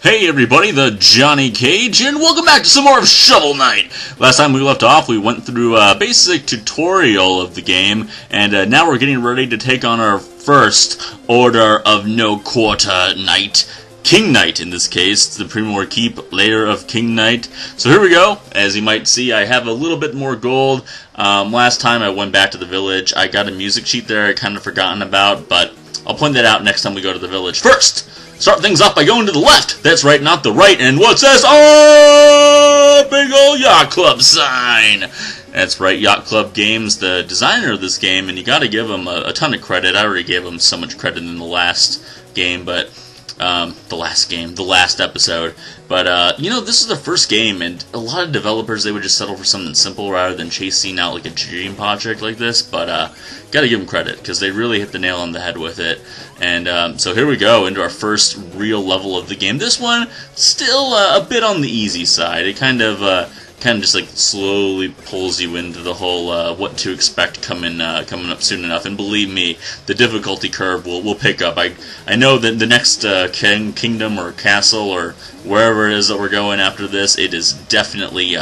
Hey everybody, the Johnny Cage, and welcome back to some more of Shovel Knight! Last time we left off, we went through a basic tutorial of the game, and now we're getting ready to take on our first Order of No Quarter Knight. King Knight, in this case, the Prewar Keep layer of King Knight. So here we go. As you might see, I have a little bit more gold. Last time I went back to the village, I got a music sheet there I kind of forgotten about, but I'll point that out next time we go to the village. First, start things off by going to the left. That's right, not the right. And what's this? Oh, big old Yacht Club sign. That's right, Yacht Club Games, the designer of this game, and you got to give him a ton of credit. I already gave him so much credit in the last game, but the last episode. But, you know, this is the first game, and a lot of developers, they would just settle for something simple rather than chasing out, like, a dream project like this. But, gotta give them credit, because they really hit the nail on the head with it. And, so here we go, into our first real level of the game. This one, still a bit on the easy side. It kind of just like slowly pulls you into the whole what to expect coming up soon enough. And believe me, the difficulty curve will pick up. I know that the next kingdom or castle or wherever it is that we're going after this, it is definitely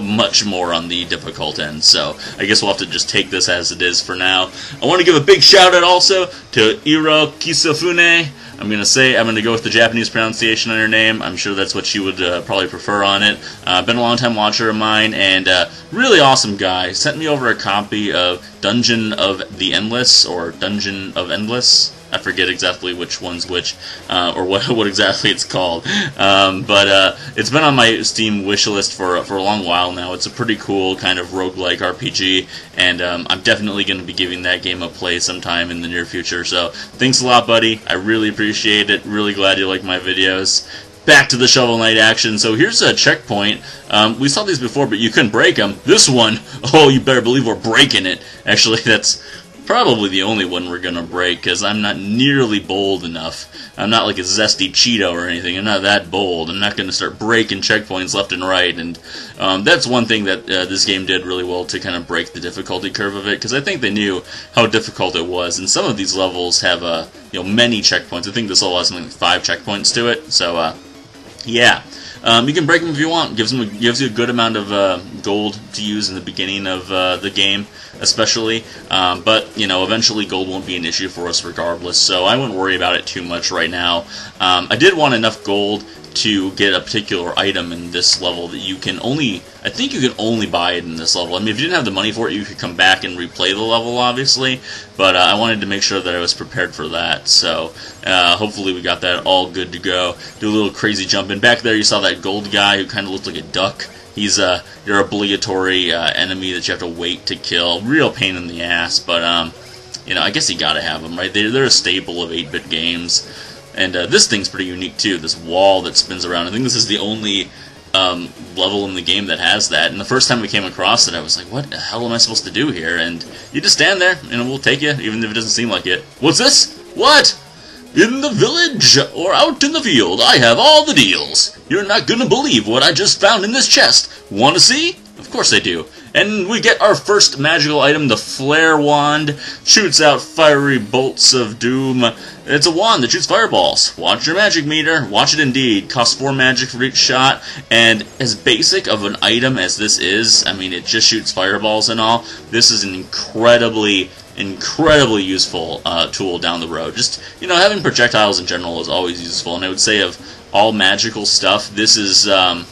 much more on the difficult end. So I guess we'll have to just take this as it is for now. I want to give a big shout out also to Iro Kisofune. I'm going to go with the Japanese pronunciation on her name. I'm sure that's what she would probably prefer on it. Been a long time watcher of mine, and really awesome guy. Sent me over a copy of Dungeon of the Endless, or Dungeon of Endless. I forget exactly which one's which, or what exactly it's called. But it's been on my Steam wishlist for a long while now. It's a pretty cool kind of roguelike RPG, and I'm definitely going to be giving that game a play sometime in the near future. So thanks a lot, buddy. I really appreciate it. Really glad you like my videos. Back to the Shovel Knight action. So here's a checkpoint. We saw these before, but you couldn't break them. This one, oh, you better believe we're breaking it. Actually, that's probably the only one we're going to break, because I'm not nearly bold enough. I'm not like a zesty Cheeto or anything. I'm not that bold. I'm not going to start breaking checkpoints left and right, and that's one thing that this game did really well to kind of break the difficulty curve of it, because I think they knew how difficult it was, and some of these levels have many checkpoints. I think this level has something like 5 checkpoints to it, so yeah. You can break them if you want. Gives you a good amount of gold to use in the beginning of the game, especially. But you know, eventually gold won't be an issue for us regardless. So I wouldn't worry about it too much right now. I did want enough gold to get a particular item in this level that I think you can only buy it in this level. I mean, if you didn't have the money for it, you could come back and replay the level, obviously, but I wanted to make sure that I was prepared for that, so hopefully we got that all good to go. Do a little crazy jump in. Back there you saw that gold guy who kind of looked like a duck. He's your obligatory enemy that you have to wait to kill. Real pain in the ass, but you know, I guess you gotta have them, right? They're a staple of 8-bit games. And this thing's pretty unique, too, this wall that spins around. I think this is the only level in the game that has that. And the first time we came across it, I was like, what the hell am I supposed to do here? And you just stand there, and we'll take you, even if it doesn't seem like it. What's this? What? In the village or out in the field, I have all the deals. You're not gonna believe what I just found in this chest. Want to see? Of course I do. And we get our first magical item, the Flare Wand. Shoots out fiery bolts of doom. It's a wand that shoots fireballs. Watch your magic meter. Watch it indeed. Costs 4 magic for each shot. And as basic of an item as this is, I mean, it just shoots fireballs and all, this is an incredibly useful tool down the road. Just, you know, having projectiles in general is always useful. And I would say of all magical stuff, this is I'm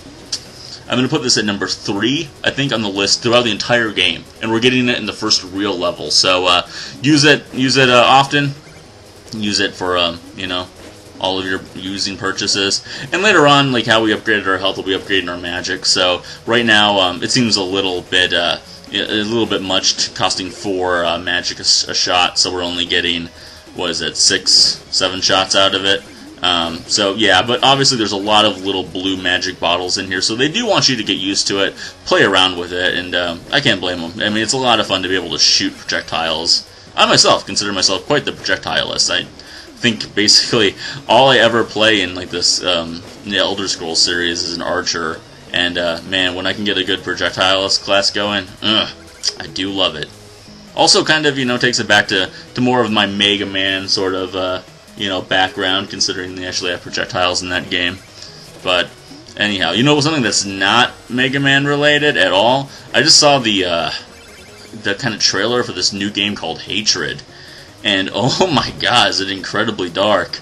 going to put this at number 3, I think, on the list throughout the entire game. And we're getting it in the first real level. So use it often. Use it for, you know, all of your using purchases. And later on, like how we upgraded our health, we'll be upgrading our magic. So right now, it seems a little bit much, costing 4 magic a shot. So we're only getting, 6-7 shots out of it. So yeah, but obviously there's a lot of little blue magic bottles in here, so they do want you to get used to it, play around with it, and I can't blame them. I mean, it's a lot of fun to be able to shoot projectiles. I myself consider myself quite the projectilist. I think basically all I ever play in like this Elder Scrolls series is an archer, and man, when I can get a good projectilist class going, I do love it. Also kind of, you know, takes it back to more of my Mega Man sort of, you know, background, considering they actually have projectiles in that game. But anyhow, you know something that's not Mega Man related at all? I just saw the kind of trailer for this new game called Hatred. And oh my god, is it incredibly dark.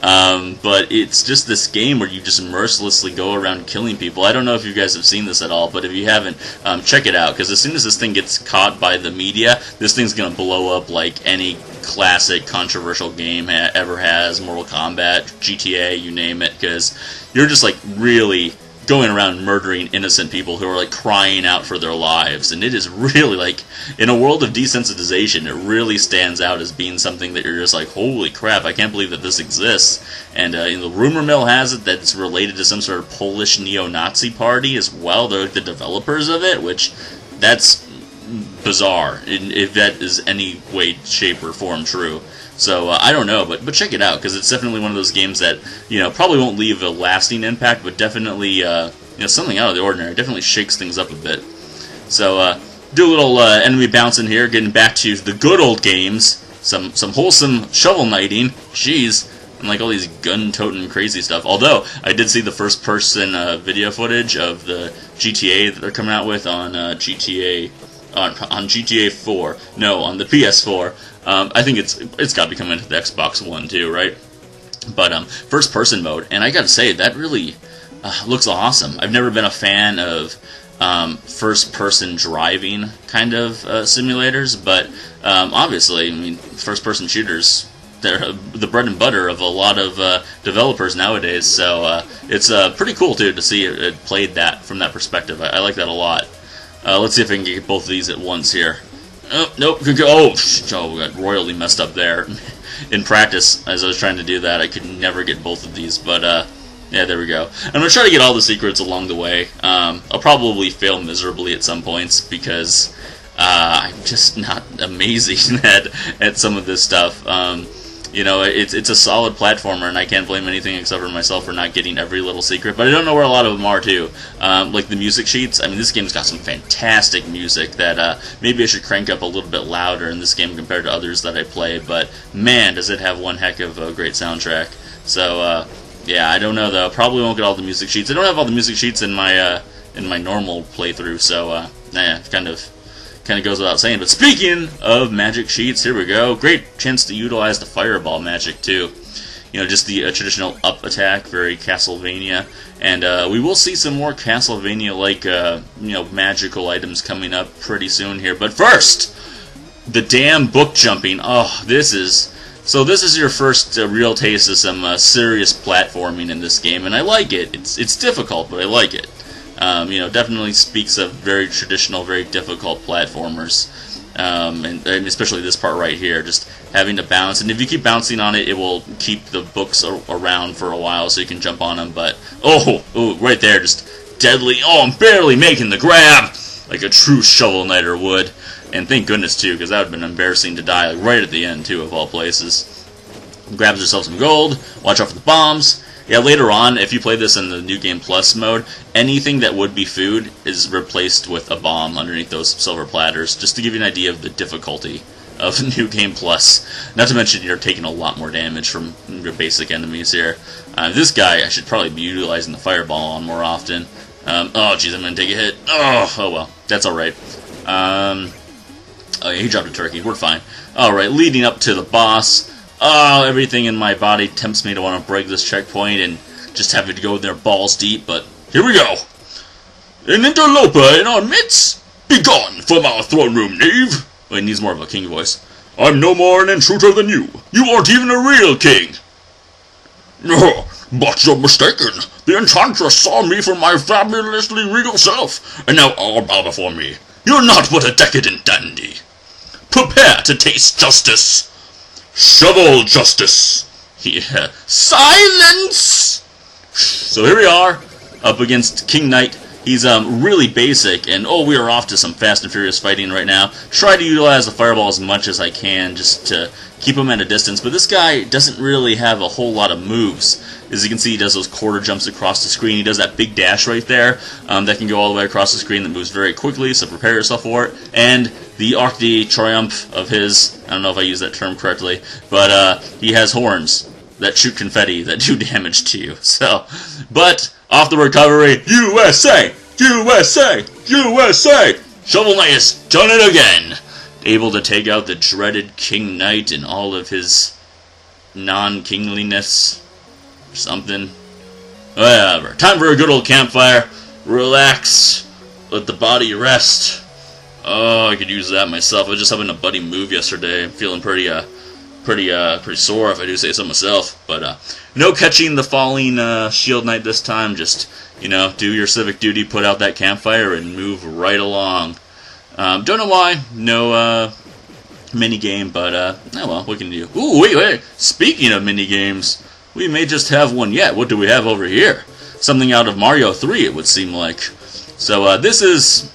But it's just this game where you just mercilessly go around killing people. I don't know if you guys have seen this at all, but if you haven't, check it out. Because as soon as this thing gets caught by the media, this thing's going to blow up like any classic controversial game ever has. Mortal Kombat, GTA, you name it. Because you're just like really going around murdering innocent people who are like crying out for their lives, and it is really like, in a world of desensitization, it really stands out as being something that you're just like, holy crap, I can't believe that this exists. And the rumor mill has it that it's related to some sort of Polish neo-Nazi party as well. They're like the developers of it, which that's bizarre if that is any way, shape, or form true. So I don't know, but check it out, because it's definitely one of those games that, you know, probably won't leave a lasting impact, but definitely you know, something out of the ordinary. It definitely shakes things up a bit. So do a little enemy bouncing here, getting back to the good old games, some wholesome Shovel Knighting. Jeez, unlike all these gun-toting crazy stuff. Although I did see the first-person video footage of the GTA that they're coming out with on GTA. On GTA 4, no, on the PS4. I think it's got to be coming to the Xbox One too, right? But first-person mode, and I gotta say that really looks awesome. I've never been a fan of first-person driving kind of simulators, but obviously, I mean, first-person shooters, they're the bread and butter of a lot of developers nowadays. So it's pretty cool too to see it played that from that perspective. I like that a lot. Let's see if I can get both of these at once here. Oh, nope. Oh, we got royally messed up there. In practice, as I was trying to do that, I could never get both of these, but, yeah, there we go. I'm going to try to get all the secrets along the way. I'll probably fail miserably at some points, because I'm just not amazing at some of this stuff. You know, it's a solid platformer, and I can't blame anything except for myself for not getting every little secret. But I don't know where a lot of them are, too. Like the music sheets. I mean, this game's got some fantastic music that maybe I should crank up a little bit louder in this game compared to others that I play. But, man, does it have one heck of a great soundtrack. So, yeah, I don't know, though. Probably won't get all the music sheets. I don't have all the music sheets in my normal playthrough, so, yeah, kind of goes without saying. But speaking of magic sheets, here we go. Great chance to utilize the fireball magic, too. You know, just the traditional up attack, very Castlevania. And we will see some more Castlevania-like, you know, magical items coming up pretty soon here. But first, the damn book jumping. Oh, this is your first real taste of some serious platforming in this game, and I like it. It's difficult, but I like it. You know, definitely speaks of very traditional, very difficult platformers, and especially this part right here, just having to bounce. And if you keep bouncing on it, it will keep the books around for a while, so you can jump on them. But oh, right there, just deadly. Oh, I'm barely making the grab, like a true Shovel Knighter would. And thank goodness too, because that would have been embarrassing to die, like right at the end too, of all places. Grabs yourself some gold. Watch out for the bombs. Yeah, later on, if you play this in the New Game Plus mode, anything that would be food is replaced with a bomb underneath those silver platters, just to give you an idea of the difficulty of New Game Plus. Not to mention you're taking a lot more damage from your basic enemies here. This guy, I should probably be utilizing the fireball on more often. Oh, jeez, I'm going to take a hit. Oh, well, that's alright. Oh, yeah, he dropped a turkey. We're fine. Alright, leading up to the boss. Oh, everything in my body tempts me to want to break this checkpoint and just have it go in there balls deep, but here we go. An interloper in our midst? Begone from our throne room, knave! Well, he needs more of a king voice. I'm no more an intruder than you. You aren't even a real king. No, but you're mistaken. The enchantress saw me for my fabulously regal self, and now all bow before me. You're not but a decadent dandy. Prepare to taste justice. Shovel justice. Yeah. Silence! So here we are, up against King Knight. He's really basic, and we are off to some fast and furious fighting right now. Try to utilize the fireball as much as I can, just to keep him at a distance, but this guy doesn't really have a whole lot of moves. As you can see, he does those quarter jumps across the screen. He does that big dash right there that can go all the way across the screen that moves very quickly, so prepare yourself for it. And the Arc de Triomphe of his, I don't know if I used that term correctly, but he has horns. that shoot confetti that do damage to you. So, but off the recovery, USA, USA, USA. Shovel Knight has done it again. Able to take out the dreaded King Knight and all of his non-kingliness or something. Whatever. Time for a good old campfire. Relax. Let the body rest. Oh, I could use that myself. I was just having a buddy move yesterday. I'm feeling pretty sore, if I do say so myself. But no catching the falling Shield Knight this time. Just, do your civic duty, put out that campfire, and move right along. Don't know why. No mini game, but oh well, what can you do? Ooh, wait. Speaking of mini games, we may just have one yet. What do we have over here? Something out of Mario 3, it would seem like. So this is,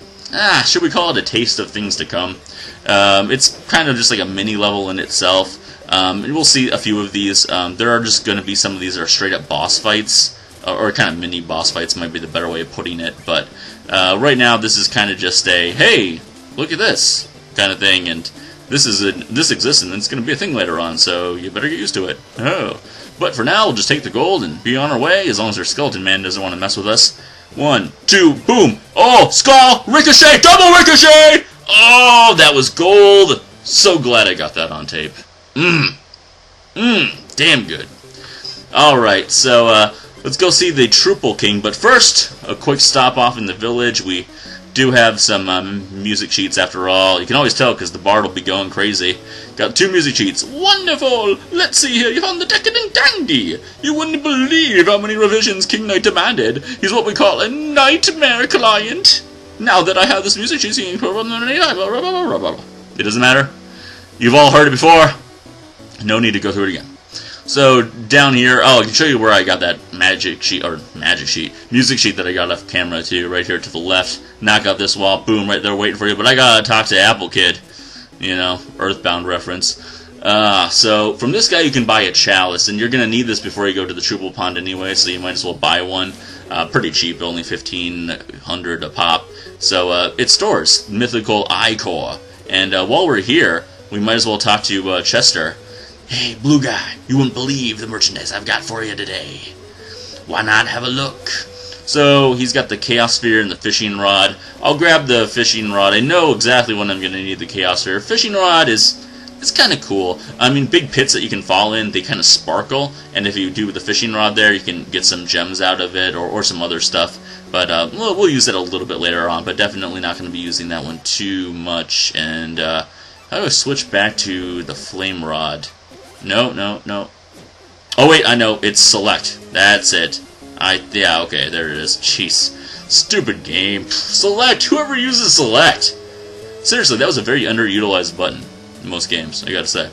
should we call it a taste of things to come? It's kind of just like a mini level in itself. And we'll see a few of these. There are just going to be some of these that are straight up boss fights, or kind of mini boss fights might be the better way of putting it. But right now, this is kind of just a, hey, look at this kind of thing, and this exists, and it's going to be a thing later on, so you better get used to it. Oh. But for now, we'll just take the gold and be on our way, as long as our skeleton man doesn't want to mess with us. 1, 2, boom! Oh, skull! Ricochet! Double ricochet! Oh, that was gold! So glad I got that on tape. Damn good. Alright, so let's go see the Troupple King, but first, a quick stop off in the village. We do have some music sheets after all. You can always tell because the bard will be going crazy. Got 2 music sheets. Wonderful! Let's see here. You found the decadent dandy. You wouldn't believe how many revisions King Knight demanded. He's what we call a nightmare client. Now that I have this music sheet, it doesn't matter. You've all heard it before. No need to go through it again. So down here, I can show you where I got that music sheet that I got off camera too, right here to the left. Knock out this wall, boom, right there waiting for you. But I gotta talk to Apple Kid, Earthbound reference. So from this guy you can buy a chalice, and you're gonna need this before you go to the Troupple Pond anyway, so you might as well buy one. Pretty cheap, only 1,500 a pop. So it stores mythical ichor, and while we're here, we might as well talk to Chester. Hey, blue guy, you wouldn't believe the merchandise I've got for you today. Why not have a look? So, he's got the Chaos Sphere and the Fishing Rod. I'll grab the Fishing Rod. I know exactly when I'm going to need the Chaos Sphere. Fishing Rod it's kind of cool. I mean, big pits that you can fall in, they kind of sparkle. And if you do with the Fishing Rod there, you can get some gems out of it or some other stuff. But we'll use it a little bit later on, but definitely not going to be using that one too much. And how do I switch back to the Flame Rod? No. Oh wait, I know, it's select. That's it. Yeah, okay, there it is. Jeez. Stupid game. Select! Whoever uses select! Seriously, that was a very underutilized button in most games, I gotta say.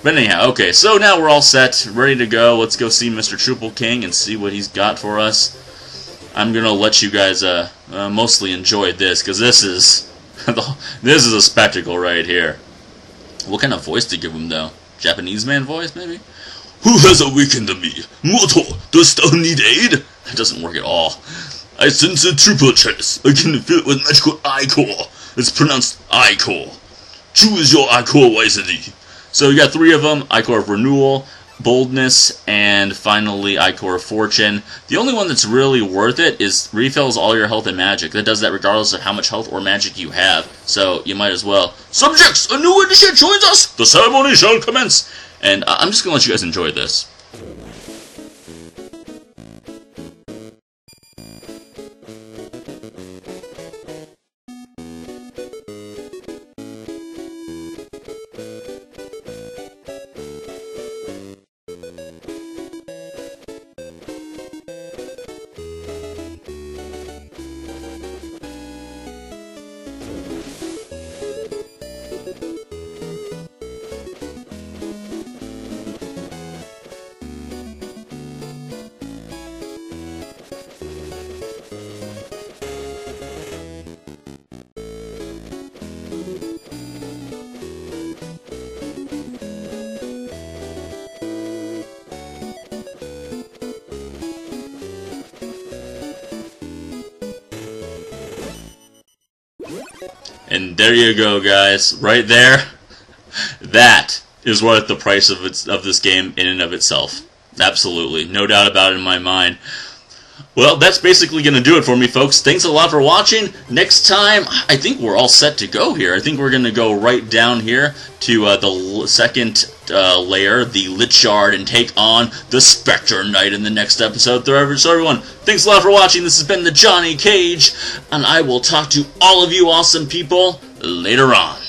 But anyhow, okay, so now we're all set, ready to go. Let's go see Mr. Troupple King and see what he's got for us. I'm gonna let you guys mostly enjoy this, because this is this is a spectacle right here. What kind of voice to give him, though? Japanese man voice, maybe? Who has awakened me? Mortal, dost thou need aid? That doesn't work at all. I sense a triple chalice. I can fill it with magical ichor. It's pronounced ichor. Choose your ichor wisely. So you got 3 of them. Ichor of Renewal, Boldness, and finally Ichor of Fortune. The only one that's really worth it is refills all your health and magic. That does that regardless of how much health or magic you have. So you might as well. Subjects, a new initiate joins us! The ceremony shall commence! And I'm just gonna let you guys enjoy this. And there you go, guys. Right there. That is worth the price of this game in and of itself. Absolutely. No doubt about it in my mind. Well, that's basically going to do it for me, folks. Thanks a lot for watching. Next time, I think we're all set to go here. I think we're going to go right down here to the second layer, the Lich Shard, and take on the Spectre Knight in the next episode. So everyone, thanks a lot for watching. This has been the Johnny Cage, and I will talk to all of you awesome people later on.